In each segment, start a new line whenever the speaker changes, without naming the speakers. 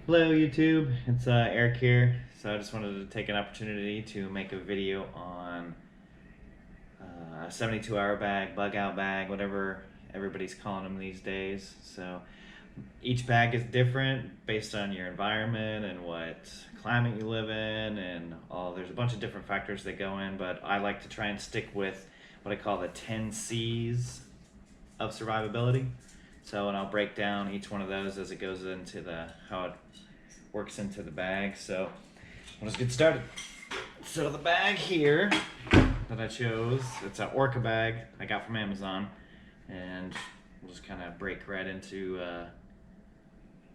Hello YouTube, it's Eric here. So I just wanted to take an opportunity to make a video on a 72-hour bag, Bugout bag, whatever everybody's calling them these days. So each bag is different based on your environment and what climate you live in and all. There's a bunch of different factors that go in, but I like to try and stick with what I call the 10 C's of survivability. So, and I'll break down each one of those as it goes into how it works into the bag. So let's get started. So the bag here that I chose, it's an Orca bag I got from Amazon, and we'll just kind of break right into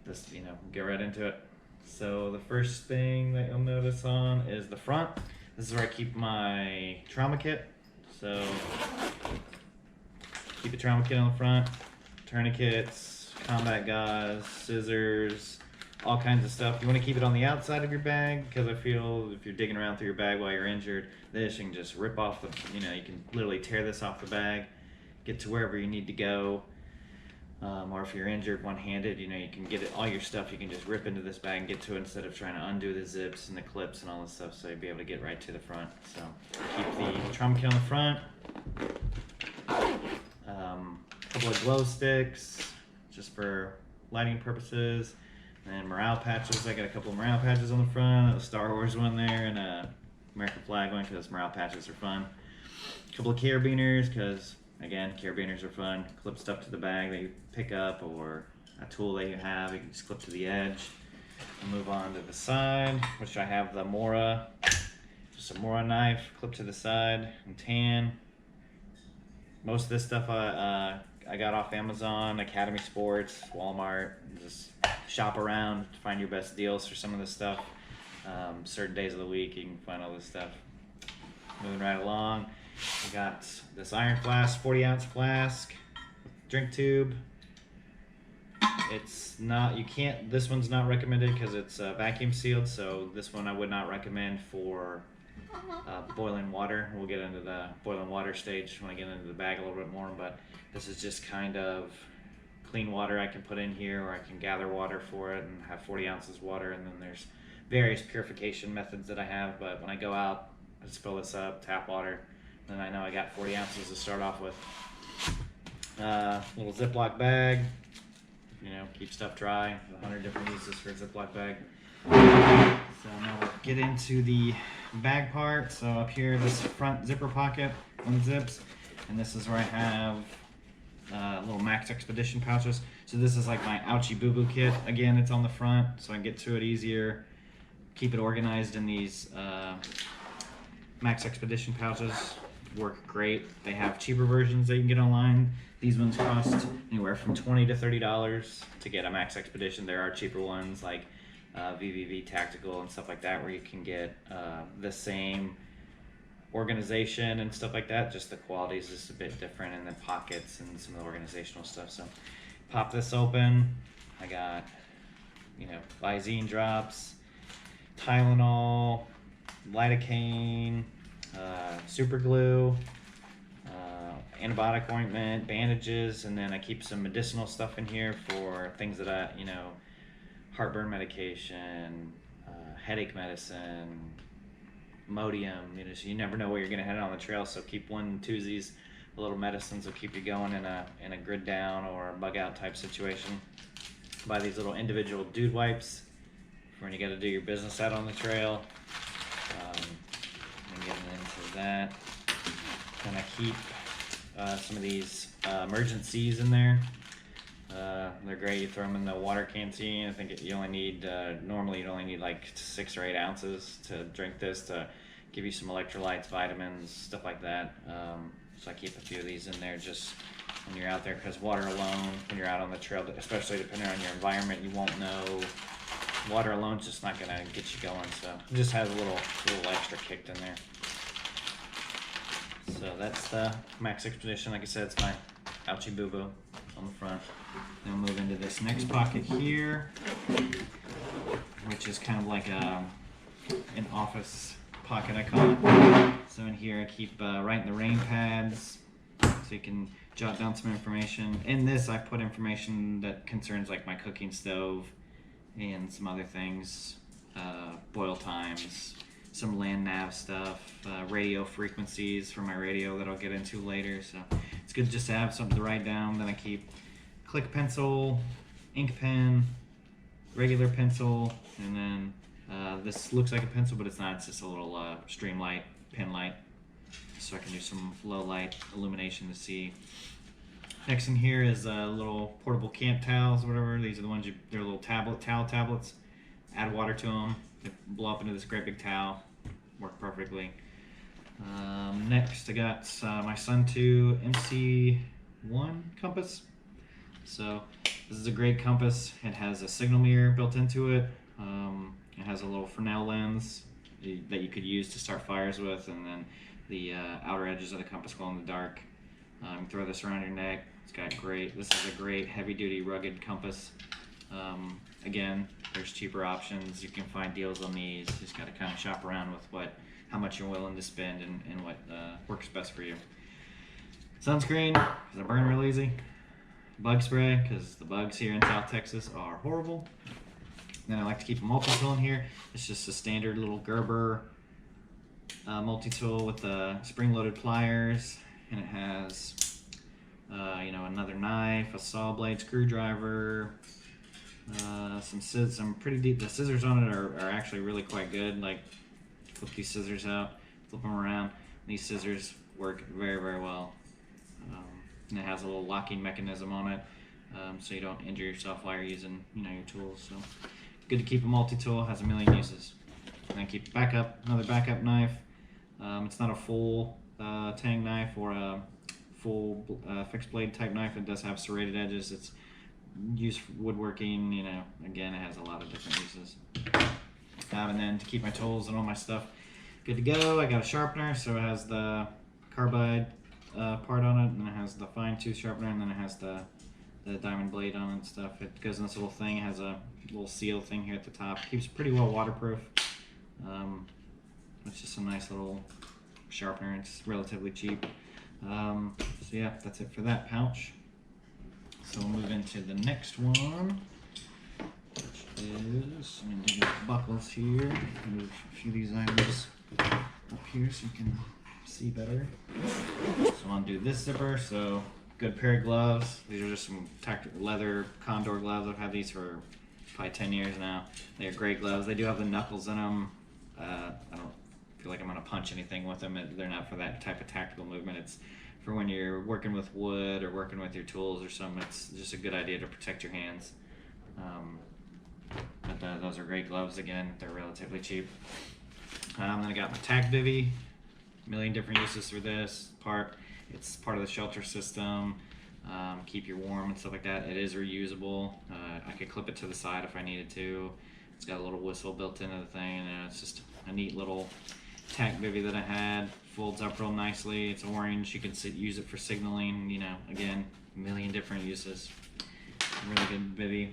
this, get right into it. So the first thing that you'll notice on is the front. This is where I keep my trauma kit. So keep the trauma kit on the front, tourniquets, combat gauze, scissors, all kinds of stuff. You want to keep it on the outside of your bag because I feel if you're digging around through your bag while you're injured, this you can just rip off the, you can literally tear this off the bag, get to wherever you need to go. Or if you're injured one-handed, you can get it, all your stuff, you can just rip into this bag and get to it instead of trying to undo the zips and the clips and all this stuff, so you'll be able to get right to the front. So keep the trauma kit on the front. Couple of glow sticks just for lighting purposes, and morale patches. I got a couple of morale patches on the front, a Star Wars one there, and a American flag one because morale patches are fun. A couple of carabiners because, again, carabiners are fun. Clip stuff to the bag that you pick up or a tool that you have, you can just clip to the edge. I'll move on to the side, which I have the Mora, just a Mora knife, clip to the side, and tan. Most of this stuff I got off Amazon, Academy Sports, Walmart. Just shop around to find your best deals for some of this stuff. Certain days of the week you can find all this stuff. Moving right along, I got this iron flask, 40-ounce flask, drink tube. It's not, this one's not recommended because it's vacuum sealed, so this one I would not recommend for boiling water. We'll get into the boiling water stage when I get into the bag a little bit more, but this is just kind of clean water I can put in here, or I can gather water for it and have 40 ounces water, and then there's various purification methods that I have, but when I go out, I just fill this up, tap water, then I know I got 40 ounces to start off with. Little Ziploc bag, keep stuff dry. 100 different uses for a Ziploc bag. So now we'll get into the bag part. So up here, this front zipper pocket unzips, and this is where I have little Max Expedition pouches. So this is like my Ouchie Boo Boo kit. Again, it's on the front, so I can get to it easier. Keep it organized in these Max Expedition pouches. Work great. They have cheaper versions that you can get online. These ones cost anywhere from $20 to $30 to get a Max Expedition. There are cheaper ones like VVV Tactical and stuff like that, where you can get the same organization and stuff like that, just the quality is just a bit different in the pockets and some of the organizational stuff. So pop this open. I got Visine drops, Tylenol, lidocaine, super glue, antibiotic ointment, bandages, and then I keep some medicinal stuff in here for things that I heartburn medication, headache medicine, Modium. So you never know where you're going to head on the trail, so keep one twosies. The little medicines will keep you going in a grid down or a bug out type situation. Buy these little individual dude wipes for when you got to do your business out on the trail. And getting into that, then I keep some of these emergencies in there. They're great. You throw them in the water canteen. I think you only need, normally you'd only need like 6 or 8 ounces to drink this, to give you some electrolytes, vitamins, stuff like that. So I keep a few of these in there just when you're out there, because water alone, when you're out on the trail, especially depending on your environment, you won't know. Water alone's just not gonna get you going, so it just has a little extra kick in there. So that's the Max Expedition. Like I said, it's my Ouchie Boo Boo on the front. Then we'll move into this next pocket here, which is kind of like an office pocket, I call it. So in here I keep writing the rain pads, so you can jot down some information. In this I put information that concerns like my cooking stove and some other things, boil times, some land nav stuff, radio frequencies for my radio that I'll get into later. So it's good just to have something to write down. Then I keep click pencil, ink pen, regular pencil, and then this looks like a pencil, but it's not. It's just a little stream light, pen light, so I can do some low light illumination to see. Next in here is little portable camp towels, or whatever. These are the ones they're little towel tablets. Add water to them, they blow up into this great big towel. Work perfectly. Next, I got my Sun 2 MC1 compass. So this is a great compass. It has a signal mirror built into it. It has a little Fresnel lens that you could use to start fires with, and then the outer edges of the compass glow in the dark. Throw this around your neck. This is a great heavy-duty rugged compass. Again, there's cheaper options. You can find deals on these. You just got to kind of shop around with how much you're willing to spend and what works best for you. Sunscreen, because I burn real easy. Bug spray, because the bugs here in South Texas are horrible. Then I like to keep a multi-tool in here. It's just a standard little Gerber multi-tool with the spring-loaded pliers, and it has another knife, a saw blade, screwdriver, some pretty deep. The scissors on it are actually really quite good. Like, flip these scissors out, flip them around. These scissors work very, very well. And it has a little locking mechanism on it, so you don't injure yourself while you're using your tools. So good to keep a multi-tool. Has a million uses. And then keep another backup knife. It's not a full tang knife or a full fixed blade type knife. It does have serrated edges. It's used for woodworking. Again, it has a lot of different uses. And then to keep my tools and all my stuff good to go, I got a sharpener. So it has the carbide part on it, and then it has the fine tooth sharpener, and then it has the diamond blade on it and stuff. It goes in this little thing. It has a little seal thing here at the top. Keeps it pretty well waterproof. It's just a nice little sharpener. It's relatively cheap. So yeah, that's it for that pouch. So we'll move into the next one, which is, let me do the buckles here. Move a few of these items up here so you can see better. So I'll undo this zipper. So good pair of gloves. These are just some leather Condor gloves. I've had these for probably 10 years now. They're great gloves. They do have the knuckles in them. I don't feel like I'm gonna punch anything with them. They're not for that type of tactical movement. It's for when you're working with wood or working with your tools or something. It's just a good idea to protect your hands. But those are great gloves. Again, they're relatively cheap. Then I got my tack bivvy. A million different uses for this part. It's part of the shelter system. Keep you warm and stuff like that. It is reusable. I could clip it to the side if I needed to. It's got a little whistle built into the thing, and it's just a neat little tack bivvy that I had. Folds up real nicely. It's orange. You can use it for signaling. Again, a million different uses. Really good bivvy.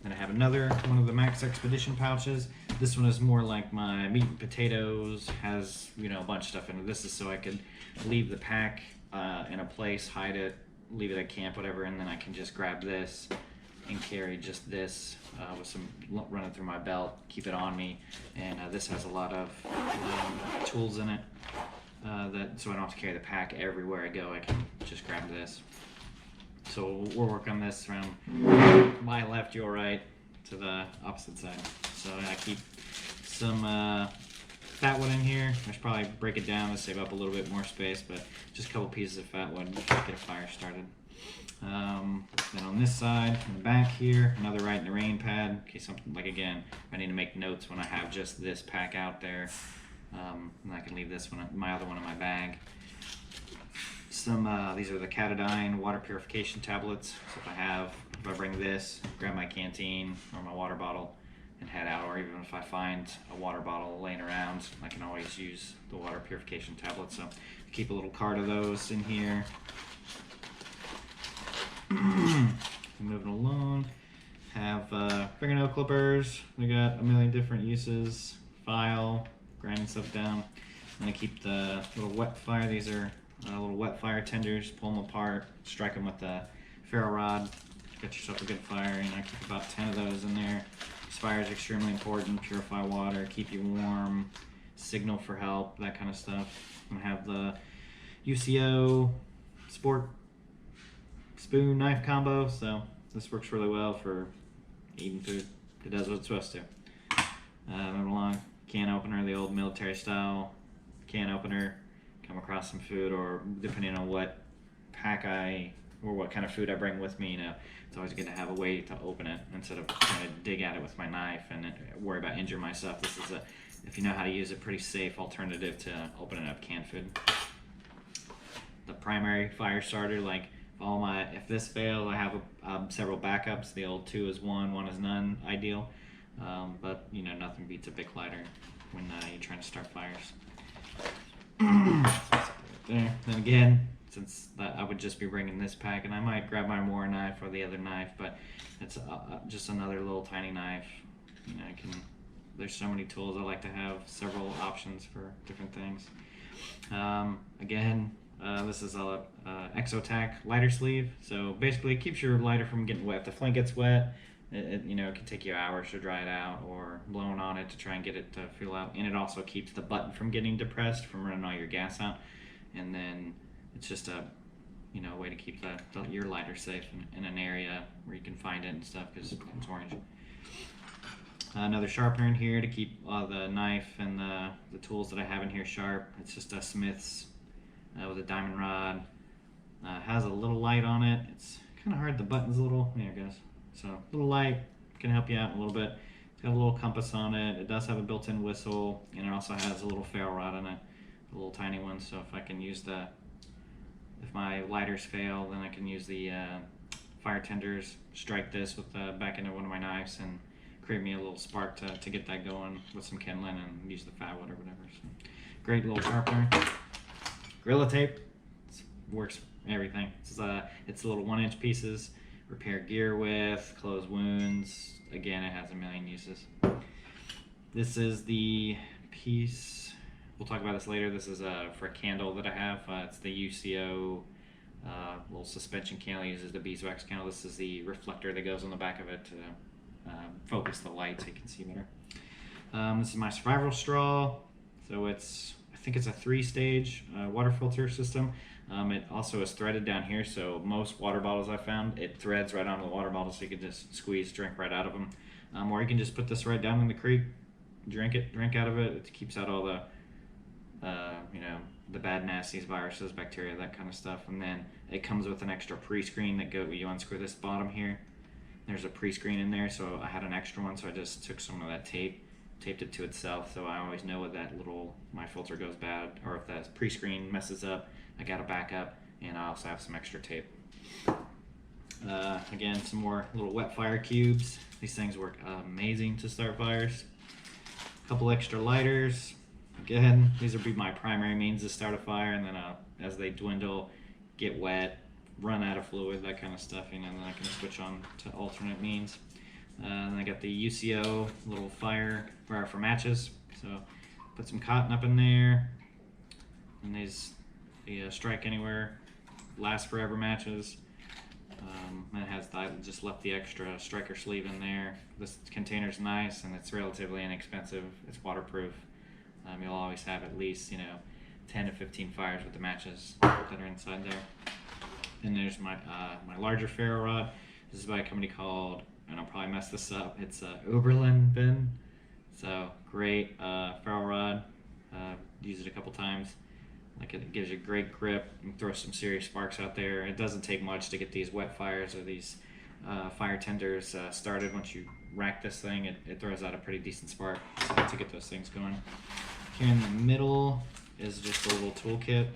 Then I have another one of the Max Expedition pouches. This one is more like my meat and potatoes. Has a bunch of stuff in it. This is so I could leave the pack in a place, hide it, leave it at camp, whatever, and then I can just grab this and carry just this with some, run it through my belt, keep it on me. And this has a lot of tools in it, so I don't have to carry the pack everywhere I go. I can just grab this. So we'll work on this around my left, your right, to the opposite side. So I keep some fat wood in here. I should probably break it down to save up a little bit more space, but just a couple pieces of fat wood to get a fire started. Then on this side, in the back here, another Ride in the Rain pad. In case something, like again, I need to make notes when I have just this pack out there. And I can leave this one, my other one, in my bag. These are the Catadine water purification tablets. So if I bring this, grab my canteen or my water bottle and head out, or even if I find a water bottle laying around, I can always use the water purification tablets. So keep a little cart of those in here. Moving along, have fingernail clippers. We got a million different uses. File, grinding stuff down. And I keep the little wet fire. These are little wet fire tenders. Pull them apart, strike them with the ferro rod, get yourself a good fire. You know, keep about 10 of those in there. This fire is extremely important. Purify water, keep you warm, signal for help, that kind of stuff. I'm gonna have the UCO Sport spoon knife combo, so this works really well for eating food. It does what it's supposed to. Moving along, can opener, the old military style can opener. Come across some food, or depending on what pack or what kind of food I bring with me, you know, it's always good to have a way to open it instead of trying to dig at it with my knife and worry about injuring myself. This is if you know how to use it, pretty safe alternative to opening up canned food. The primary fire starter, like if this fails, I have several backups. The old 2 is 1, 1 is none, ideal. But you know, nothing beats a big lighter when you're trying to start fires. There. Then again, since I would just be bringing this pack, and I might grab my more knife or the other knife, but it's just another little tiny knife. You know, there's so many tools. I like to have several options for different things. Again, this is a Exotac lighter sleeve. So basically, it keeps your lighter from getting wet. If the flame gets wet, it can take you hours to dry it out, or blowing on it to try and get it to fill out. And it also keeps the button from getting depressed, from running all your gas out. And then it's just a way to keep your lighter safe in an area where you can find it and stuff, because it's orange. Another sharpener in here to keep the knife and the tools that I have in here sharp. It's just a Smith's with a diamond rod. Has a little light on it. It's kind of hard. The button's a little, there it goes. So a little light can help you out a little bit. It's got a little compass on it. It does have a built-in whistle, and it also has a little ferro rod in it, a little tiny one. So if I can use if my lighters fail, then I can use the fire tenders, strike this with the back end of one of my knives, and create me a little spark to get that going with some kindling, and use the fat wood or whatever. So, great little sharpener. Gorilla tape works for everything. It's little 1-inch pieces. Repair gear with, close wounds. Again, it has a million uses. This is the piece. We'll talk about this later. This is for a candle that I have. It's the UCO little suspension candle. It uses the beeswax candle. This is the reflector that goes on the back of it to focus the light so you can see better. This is my survival straw. So I think it's a 3-stage water filter system. It also is threaded down here, so most water bottles I found, it threads right onto the water bottle, so you can just squeeze, drink right out of them. Or you can just put this right down in the creek, drink out of it. It keeps out all the the bad nasties, viruses, bacteria, that kind of stuff. And then it comes with an extra pre-screen that you unscrew this bottom here. There's a pre-screen in there, so I had an extra one, so I just took some of that taped it to itself, so I always know when my filter goes bad, or if that pre-screen messes up, I got a backup, and I also have some extra tape. Again, some more little wet fire cubes. These things work amazing to start fires. A couple extra lighters. Again, these would be my primary means to start a fire, and then as they dwindle, get wet, run out of fluid, that kind of stuff, and then I can switch on to alternate means. And I got the UCO little fire for matches, so put some cotton up in there, and the strike anywhere, last forever matches. And it has just left the extra striker sleeve in there. This container's nice, and it's relatively inexpensive. It's waterproof. You'll always have at least 10 to 15 fires with the matches that are inside there. And there's my larger ferro rod. This is by a company called, and I'll probably mess this up, it's Oberlin bin. So great ferro rod. Used it a couple times. It gives you great grip and throw some serious sparks out there. It doesn't take much to get these wet fires or these fire tenders started. Once you rack this thing, it throws out a pretty decent spark to get those things going. Here in the middle is just a little toolkit.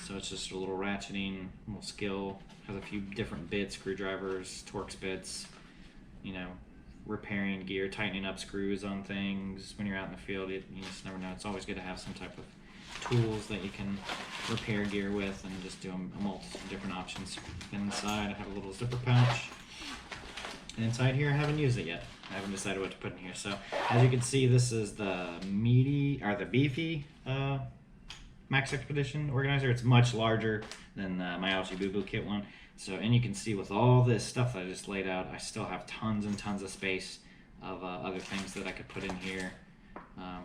So it's just a little ratcheting, little skill. Has a few different bits, screwdrivers, Torx bits, repairing gear, tightening up screws on things. When you're out in the field, you just never know. It's always good to have some type of tools that you can repair gear with, and just do a multiple different options. And inside I have a little zipper pouch. And inside here I haven't used it yet. I haven't decided what to put in here. So as you can see, this is the beefy Max Expedition organizer. It's much larger than my Algae Boo Boo kit one. So, and you can see with all this stuff that I just laid out, I still have tons and tons of space of other things that I could put in here.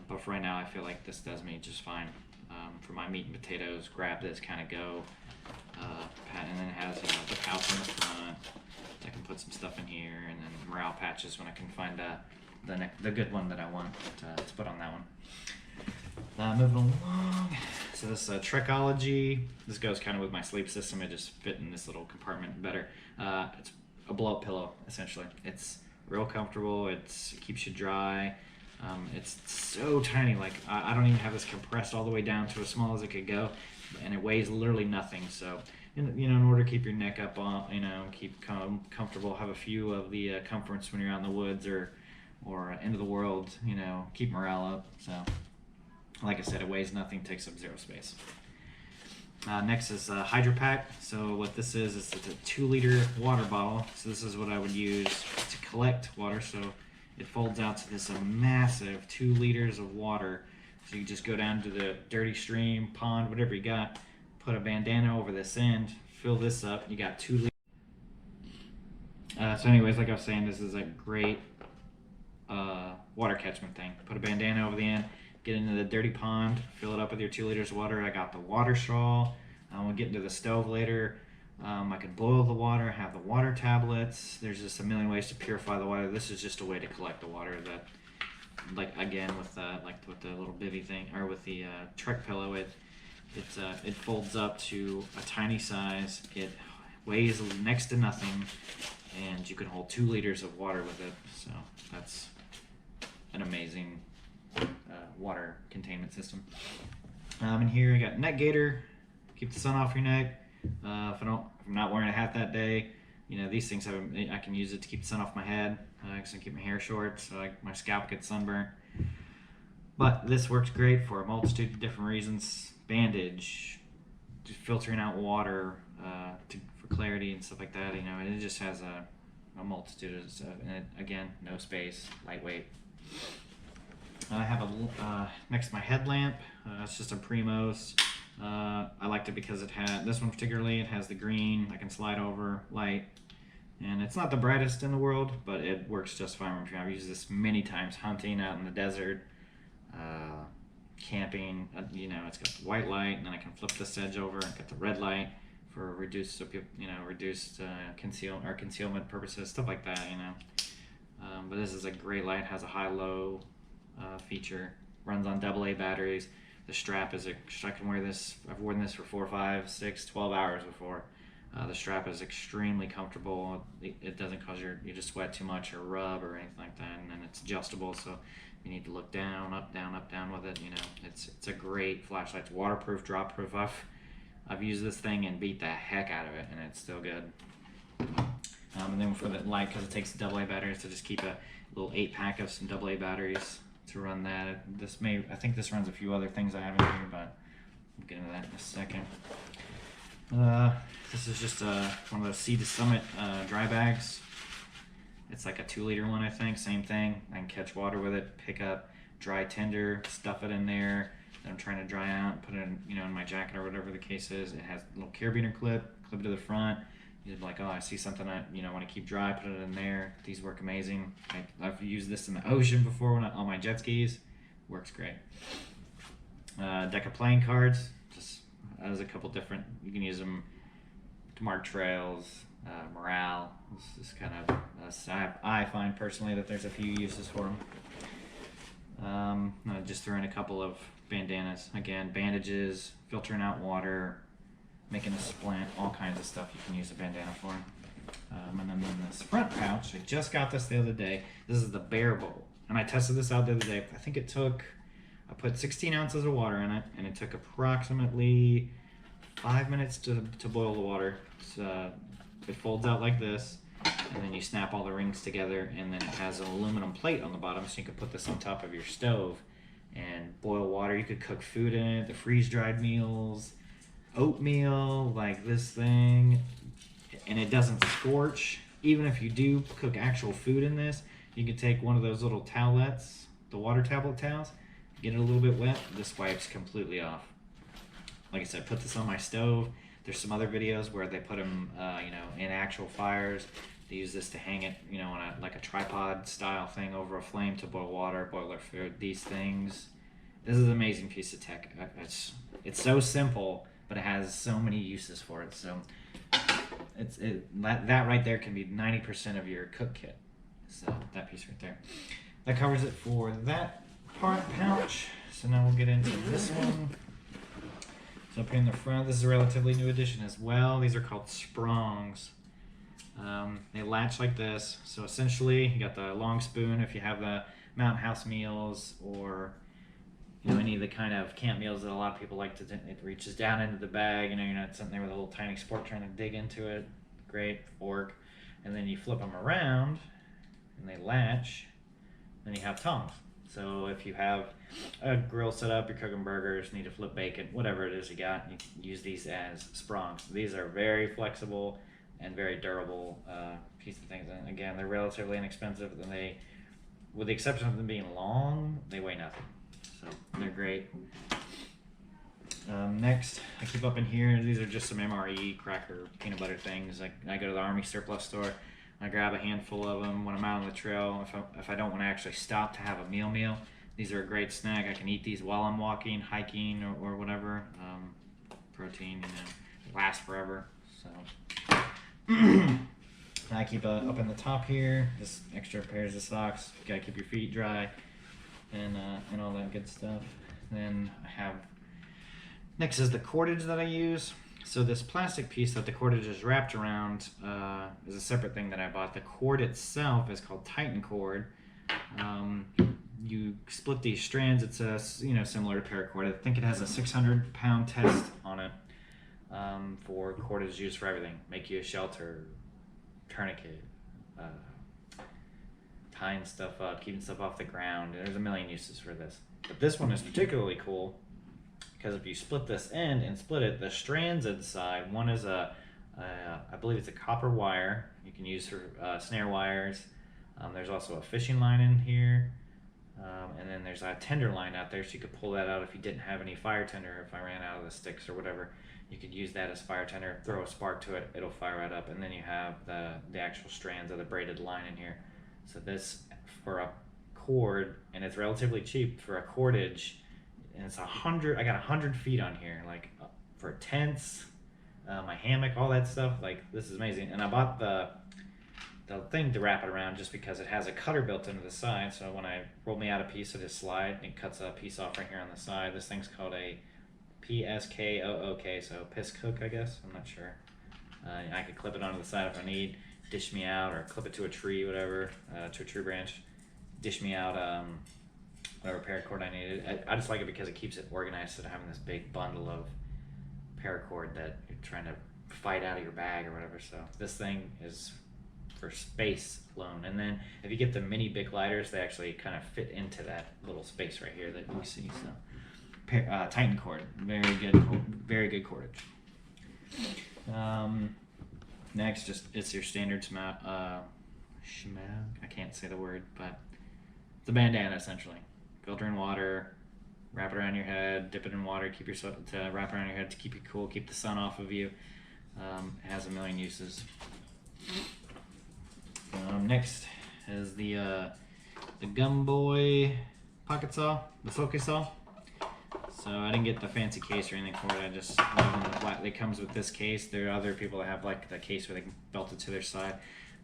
But for right now, I feel like this does me just fine. For my meat and potatoes, grab this, kind of go. And then it has, you know, the pouch on the front. I can put some stuff in here, and then morale patches when I can find the good one that I want to put on that one. Moving along. So this Trekology, this goes kind of with my sleep system. It just fit in this little compartment better. It's a blow-up pillow, essentially. It's real comfortable. It keeps you dry. It's so tiny. Like I don't even have this compressed all the way down to as small as it could go, and it weighs literally nothing. So, in order to keep your neck up on, keep comfortable, have a few of the comforts when you're out in the woods or into the world. Keep morale up. So, like I said, it weighs nothing, takes up zero space. Next is Hydro Pack. So what this is it's a 2-liter water bottle. So this is what I would use to collect water. So it folds out to this massive 2 liters of water. So you just go down to the dirty stream, pond, whatever you got, put a bandana over this end, fill this up, you got 2 liters. So anyways, like I was saying, this is a great water catchment thing. Put a bandana over the end, get into the dirty pond, fill it up with your 2 liters of water. I got the water straw. We'll get into the stove later. I could boil the water, have the water tablets. There's just a million ways to purify the water. This is just a way to collect the water that, like again with the little bivy thing, or with the Trek pillow, it folds up to a tiny size. It weighs next to nothing, and you can hold 2 liters of water with it. So that's an amazing water containment system. In here, you got neck gaiter, keep the sun off your neck. If I'm not wearing a hat that day, these things I can use it to keep the sun off my head. Because I keep my hair short, so my scalp gets sunburnt. But this works great for a multitude of different reasons. Bandage, just filtering out water for clarity and stuff like that. And it just has a multitude of stuff. And again, no space, lightweight. I have next to my headlamp. It's just a Primos. I liked it because it had this one particularly. It has the green. I can slide over light, and it's not the brightest in the world, but it works just fine. I've used this many times hunting out in the desert, camping. It's got the white light, and then I can flip this edge over and get the red light for reduced concealment purposes, stuff like that. But this is a great light. Has a high-low feature. Runs on AA batteries. The strap is I can wear this. I've worn this for 4, 5, 6, 12 hours before. The strap is extremely comfortable. It doesn't cause you to sweat too much or rub or anything like that. And then it's adjustable, so you need to look down, up, down with it. It's a great flashlight. It's waterproof, drop proof. I've used this thing and beat the heck out of it, and it's still good. And then for the light, because it takes AA batteries, to just keep a little 8-pack of some AA batteries to run that. I think this runs a few other things I have in here, but we'll get into that in a second. This is just one of those Sea to Summit dry bags. It's like a 2-liter one, I think. Same thing. I can catch water with it, pick up dry tinder, stuff it in there. Then I'm trying to dry out, put it in my jacket or whatever the case is. It has a little carabiner clip it to the front. You'd be like, oh, I see something I want to keep dry, put it in there. These work amazing. I've used this in the ocean before on my jet skis. Works great. Deck of playing cards. Just as a couple different. You can use them to mark trails, morale. This is kind of. I find personally that there's a few uses for them. Just throw in a couple of bandanas. Again, bandages, filtering out water, making a splint, all kinds of stuff you can use a bandana for. And then in this front pouch, I just got this the other day. This is the Bear Bowl. And I tested this out the other day. I think I put 16 ounces of water in it, and it took approximately 5 minutes to boil the water. It folds out like this, and then you snap all the rings together, and then it has an aluminum plate on the bottom, so you can put this on top of your stove and boil water. You could cook food in it, the freeze-dried meals, oatmeal, like this thing, and it doesn't scorch. Even if you do cook actual food in this, you can take one of those little towelettes, the water tablet towels, get it a little bit wet, this wipes completely off. Like I said, put this on my stove. There's some other videos where they put them, in actual fires. They use this to hang it, on like a tripod style thing over a flame to boil water, boil their food. These things. This is an amazing piece of tech. It's so simple, but it has so many uses for it. So that right there can be 90% of your cook kit. So that piece right there. That covers it for that pouch. So now we'll get into this one. So up here in the front, this is a relatively new addition as well. These are called sprongs. They latch like this. So essentially, you got the long spoon if you have the Mountain House meals, or any of the kind of camp meals that a lot of people like to do. It reaches down into the bag. You're not sitting there with a little tiny spork trying to dig into it. Great fork. And then you flip them around, and they latch. Then you have tongs. So if you have a grill set up, you're cooking burgers, need to flip bacon, whatever it is you got, you can use these as sprongs. These are very flexible and very durable piece of things. And again, they're relatively inexpensive. And they, with the exception of them being long, they weigh nothing. So they're great. Next, I keep up in here. These are just some MRE cracker peanut butter things. I go to the Army surplus store. I grab a handful of them when I'm out on the trail. If I don't want to actually stop to have a meal, these are a great snack. I can eat these while I'm walking, hiking, or whatever. Protein, lasts forever. So I keep up in the top here. Just extra pairs of socks. You gotta keep your feet dry, and all that good stuff. Then I have next is the cordage that I use. So this plastic piece that the cordage is wrapped around is a separate thing that I bought. The cord itself is called Titan cord. You split these strands. It's similar to paracord. I think it has a 600-pound test on it for cordage used for everything. Make you a shelter, tourniquet, tying stuff up, keeping stuff off the ground. There's a million uses for this. But this one is particularly cool, because if you split this end and split it, the strands inside, one is I believe it's a copper wire you can use for snare wires. There's also a fishing line in here, and then there's a tender line out there, so you could pull that out if you didn't have any fire tender. If I ran out of the sticks or whatever, you could use that as fire tender, throw a spark to it, it'll fire right up, and then you have the actual strands of the braided line in here. So this, for a cord, and it's relatively cheap for a cordage, and it's 100. I got 100 feet on here, like for tents, my hammock, all that stuff. Like, this is amazing. And I bought the thing to wrap it around just because it has a cutter built into the side. So when I roll me out a piece, I just slide and it cuts a piece off right here on the side. This thing's called a PSKOOK, so piss cook, I guess. I'm not sure. I could clip it onto the side if I need, dish me out, or clip it to a tree, whatever, to a tree branch, dish me out. Whatever paracord I needed. I just like it because it keeps it organized instead of having this big bundle of paracord that you're trying to fight out of your bag or whatever. So this thing is for space alone. And then if you get the mini Bic lighters, they actually kind of fit into that little space right here that you see. So Titan cord, very good cordage. Next, it's your standard shmag. I can't say the word, but it's a bandana essentially. Filter in water, wrap it around your head, dip it in water, wrap around your head to keep you cool, keep the sun off of you. It has a million uses. Next is the Gumboy pocket saw, the focus saw. So I didn't get the fancy case or anything for it. I just love the flat. It comes with this case. There are other people that have like the case where they can belt it to their side.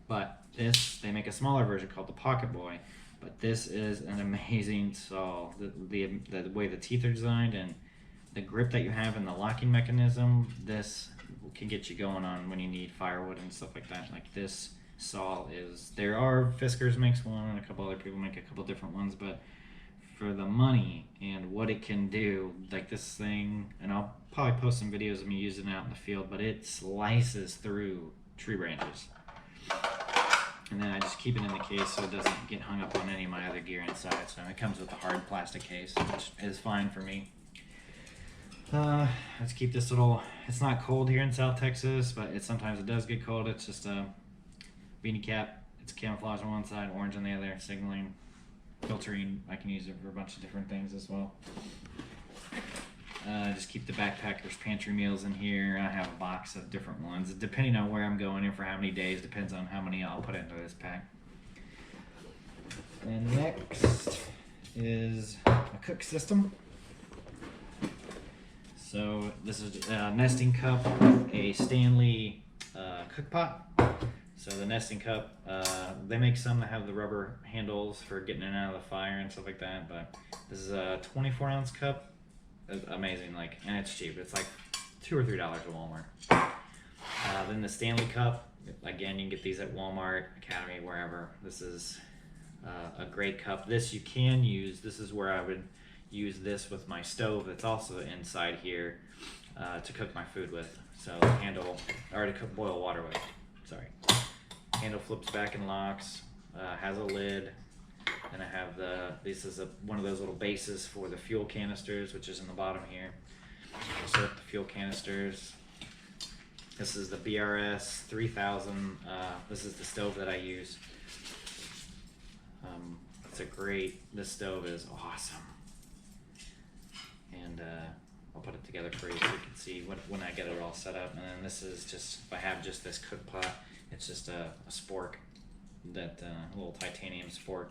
But they make a smaller version called the Pocket Boy. But this is an amazing saw. The way the teeth are designed and the grip that you have and the locking mechanism, this can get you going on when you need firewood and stuff like that. Like, this saw is, there are Fiskars makes one and a couple other people make a couple different ones, but for the money and what it can do, like this thing, and I'll probably post some videos of me using it out in the field, but it slices through tree branches. And then I just keep it in the case so it doesn't get hung up on any of my other gear inside. So it comes with a hard plastic case, which is fine for me. Let's keep this little, it's not cold here in South Texas, but sometimes it does get cold. It's just a beanie cap. It's camouflage on one side, orange on the other, signaling, filtering. I can use it for a bunch of different things as well. Just keep the backpacker's pantry meals in here. I have a box of different ones, depending on where I'm going and for how many days. Depends on how many I'll put into this pack. And next is a cook system. So this is a nesting cup with a Stanley cook pot. So the nesting cup, they make some that have the rubber handles for getting in and out of the fire and stuff like that, but this is a 24-ounce cup. It's amazing, and it's cheap. It's like $2 or $3 at Walmart. Then the Stanley cup, again, you can get these at Walmart, Academy, wherever. This is a great cup. This you can use. This is where I would use this with my stove that's also inside here to cook my food with. So handle, or to boil water with. Sorry. Handle flips back and locks, has a lid, and I have this is one of those little bases for the fuel canisters, which is in the bottom here. Set up the fuel canisters. This is the BRS 3000. This is the stove that I use. This stove is awesome. And I'll put it together for you so you can see when I get it all set up. And then this is just, if I have just this cook pot, it's just a spork, that little titanium spork.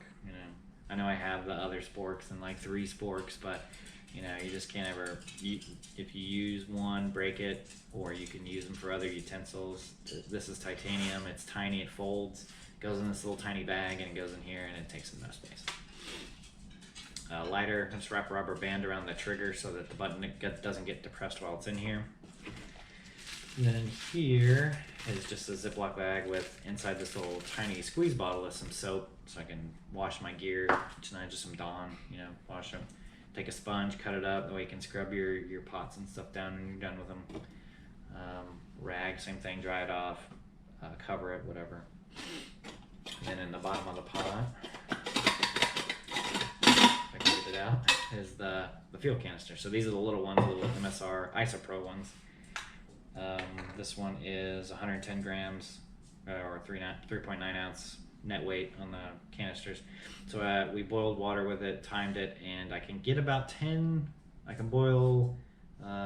I know I have the other sporks and like 3 sporks, but you just can't ever, if you use one, break it, or you can use them for other utensils. This is titanium, it's tiny, it folds, goes in this little tiny bag, and it goes in here, and it takes up no space. Lighter, just wrap a rubber band around the trigger so that the button doesn't get depressed while it's in here. And then in here is just a Ziploc bag with inside this little tiny squeeze bottle with some soap, so I can wash my gear tonight, just some Dawn, wash them. Take a sponge, cut it up, that way you can scrub your pots and stuff down when you're done with them. Rag, same thing, dry it off, cover it, whatever. And then in the bottom of the pot, if I can get it out, is the fuel canister. So these are the little ones, the little MSR IsoPro ones. This one is 110 grams or 3.9 ounce net weight on the canisters. So we boiled water with it, timed it, and I can get about 10. I can boil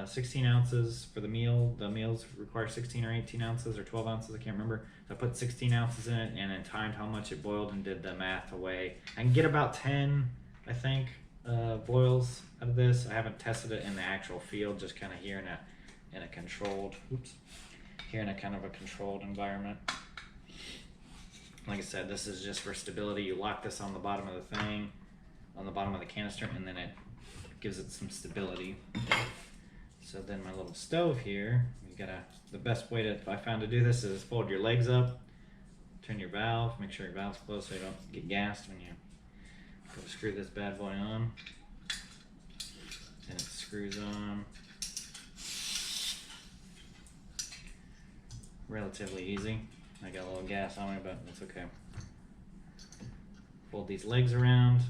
16 ounces for the meal. The meals require 16 or 18 ounces or 12 ounces, I can't remember. So I put 16 ounces in it and then timed how much it boiled and did the math away. I can get about 10, I think, boils out of this. I haven't tested it in the actual field, just kind of here in a controlled, here in a kind of a controlled environment. Like I said, this is just for stability. You lock this on the bottom of the thing, on the bottom of the canister, and then it gives it some stability. So then my little stove here, the best way I found to do this is fold your legs up, turn your valve, make sure your valve's closed so you don't get gassed when you go to screw this bad boy on. And it screws on. Relatively easy. I got a little gas on me, but that's okay. Fold these legs around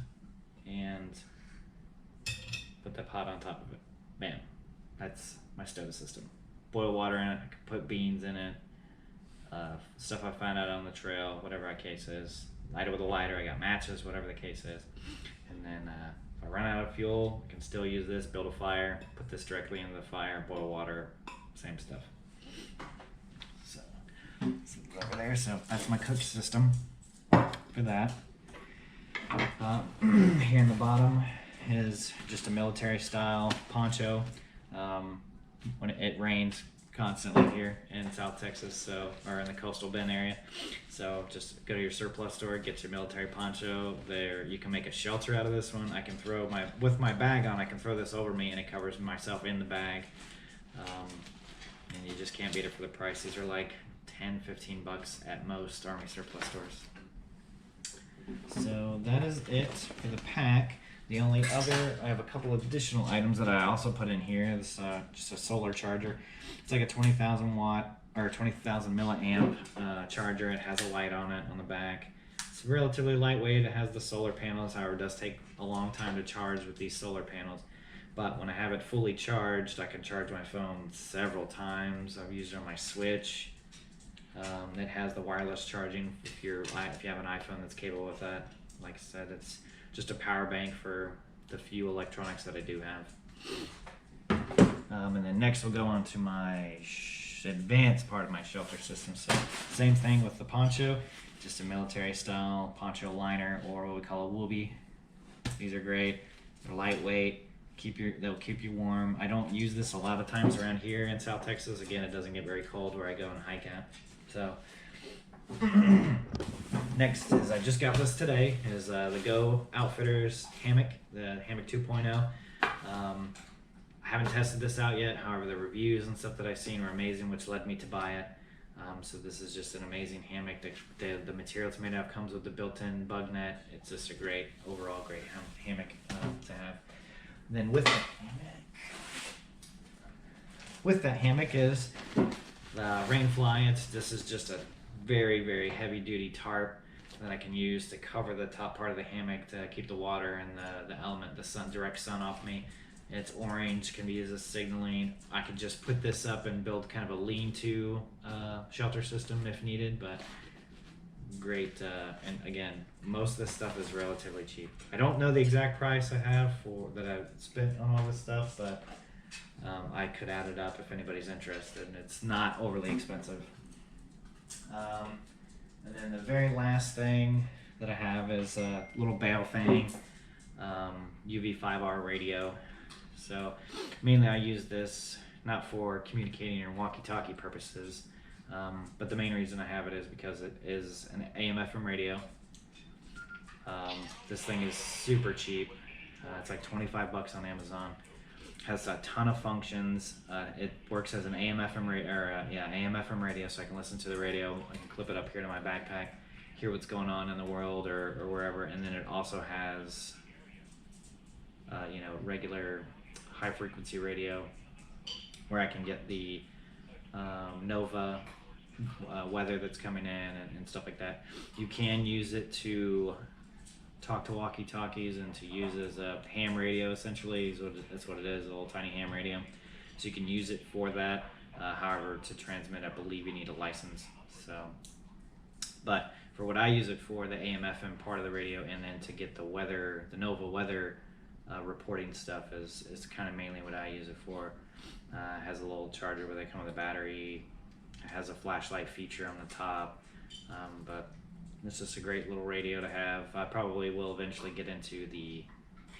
and put the pot on top of it. Bam. That's my stove system. Boil water in it, I can put beans in it, stuff I find out on the trail, whatever our case is. Light it with a lighter, I got matches, whatever the case is. And then if I run out of fuel, I can still use this, build a fire, put this directly into the fire, boil water, same stuff. Over there, so that's my cook system for that. Here in the bottom is just a military style poncho. When it rains constantly here in South Texas, or in the coastal Bend area, so just go to your surplus store, get your military poncho. There you can make a shelter out of this one. I can throw with my bag on, I can throw this over me and it covers myself in the bag, and you just can't beat it for the price. These are like $10-15 at most Army surplus stores. So that is it for the pack. The only other, I have a couple of additional items that I also put in here. This just a solar charger. It's like a 20,000 watt or 20,000 milliamp charger. It has a light on it on the back. It's relatively lightweight. It has the solar panels. However, it does take a long time to charge with these solar panels. But when I have it fully charged, I can charge my phone several times. I've used it on my Switch. It has the wireless charging if you have an iPhone that's capable with that. Like I said, it's just a power bank for the few electronics that I do have. And then next we'll go on to my advanced part of my shelter system. So same thing with the poncho, just a military style poncho liner, or what we call a woobie. These are great. They're lightweight. They'll keep you warm. I don't use this a lot of times around here in South Texas. Again, it doesn't get very cold where I go and hike at. So next is, I just got this today, is the Go Outfitters hammock, the Hammock 2.0. I haven't tested this out yet. However, the reviews and stuff that I've seen were amazing, which led me to buy it. So this is just an amazing hammock. The material it's made of comes with the built-in bug net. It's just a great, overall great hammock to have. And then with that hammock is the Rainfly. This is just a very, very heavy-duty tarp that I can use to cover the top part of the hammock to keep the water and the element, direct sun off me. It's orange, can be used as signaling. I could just put this up and build kind of a lean-to shelter system if needed, but great. And again, most of this stuff is relatively cheap. I don't know the exact price I have that I've spent on all this stuff, but I could add it up if anybody's interested, and it's not overly expensive. And then the very last thing that I have is a little Baofeng UV5R radio. So mainly I use this not for communicating or walkie-talkie purposes, but the main reason I have it is because it is an AM/FM radio. This thing is super cheap. It's like 25 bucks on Amazon. Has a ton of functions. It works as an AM/FM radio, so I can listen to the radio. I can clip it up here to my backpack, hear what's going on in the world or wherever. And then it also has, regular high frequency radio where I can get the NOVA weather that's coming in and stuff like that. You can use it to talk to walkie-talkies and to use as a ham radio, essentially. That's what it is, a little tiny ham radio. So you can use it for that. However, to transmit, I believe you need a license. But for what I use it for, the AM/FM part of the radio, and then to get the weather, the NOVA weather reporting stuff is kind of mainly what I use it for. It has a little charger where they come with a battery. It has a flashlight feature on the top, but it's just a great little radio to have. I probably will eventually get into the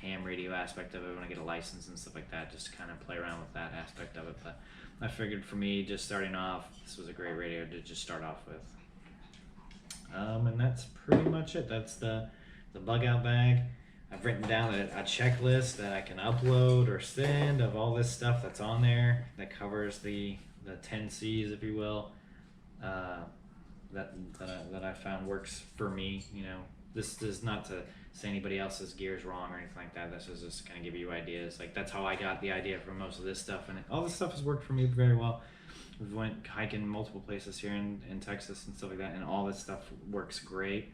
ham radio aspect of it when I get a license and stuff like that, just to kind of play around with that aspect of it. But I figured for me, just starting off, this was a great radio to just start off with. And that's pretty much it. That's the Bugout Bag. I've written down a checklist that I can upload or send of all this stuff that's on there that covers the 10 C's, if you will, that I found works for me. This is not to say anybody else's gear is wrong or anything like that. This is just to kind of give you ideas. Like, that's how I got the idea for most of this stuff, and all this stuff has worked for me very well. We've went hiking multiple places here in Texas and stuff like that, and all this stuff works great.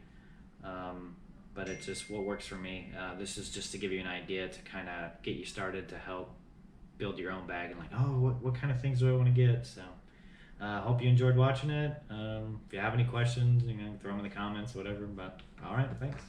But it's just what works for me. This is just to give you an idea to kind of get you started to help build your own bag and like, oh, what kind of things do I want to get? So hope you enjoyed watching it. If you have any questions, throw them in the comments, whatever. But all right, thanks.